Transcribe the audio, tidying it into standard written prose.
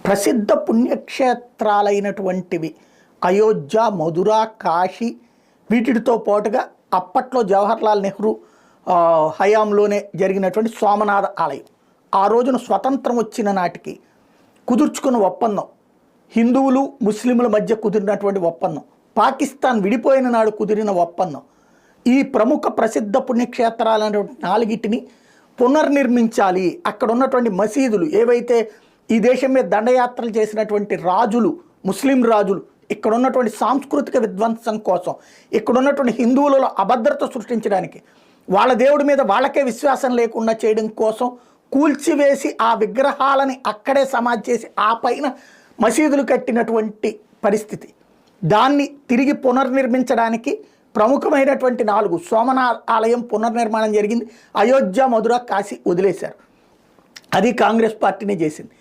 ప్రసిద్ధ పుణ్యక్షేత్రాలైనటువంటివి అయోధ్య, మధుర, కాశీ వీటితో పాటుగా అప్పట్లో జవహర్లాల్ నెహ్రూ హయాంలోనే జరిగినటువంటి సోమనాథ ఆలయం. ఆ రోజున స్వతంత్రం వచ్చిన నాటికి కుదుర్చుకున్న ఒప్పందం, హిందువులు ముస్లింల మధ్య కుదిరినటువంటి ఒప్పందం, పాకిస్తాన్ విడిపోయిన నాడు కుదిరిన ఒప్పందం. ఈ ప్రముఖ ప్రసిద్ధ పుణ్యక్షేత్రాలైనటువంటి 4టిని పునర్నిర్మించాలి. అక్కడ ఉన్నటువంటి మసీదులు ఏవైతే ఈ దేశం మీద దండయాత్రలు చేసినటువంటి రాజులు, ముస్లిం రాజులు, ఇక్కడ ఉన్నటువంటి సాంస్కృతిక విధ్వంసం కోసం, ఇక్కడ ఉన్నటువంటి హిందువులలో అభద్రత సృష్టించడానికి, వాళ్ళ దేవుడి మీద వాళ్ళకే విశ్వాసం లేకుండా చేయడం కోసం కూల్చివేసి ఆ విగ్రహాలని అక్కడే సమాధి చేసి ఆ పైన మసీదులు కట్టినటువంటి పరిస్థితి. దాన్ని తిరిగి పునర్నిర్మించడానికి ప్రముఖమైనటువంటి 4 సోమనాథ ఆలయం పునర్నిర్మాణం జరిగింది. అయోధ్య, మధుర, కాశీ వదిలేశారు. అది కాంగ్రెస్ పార్టీనే చేసింది.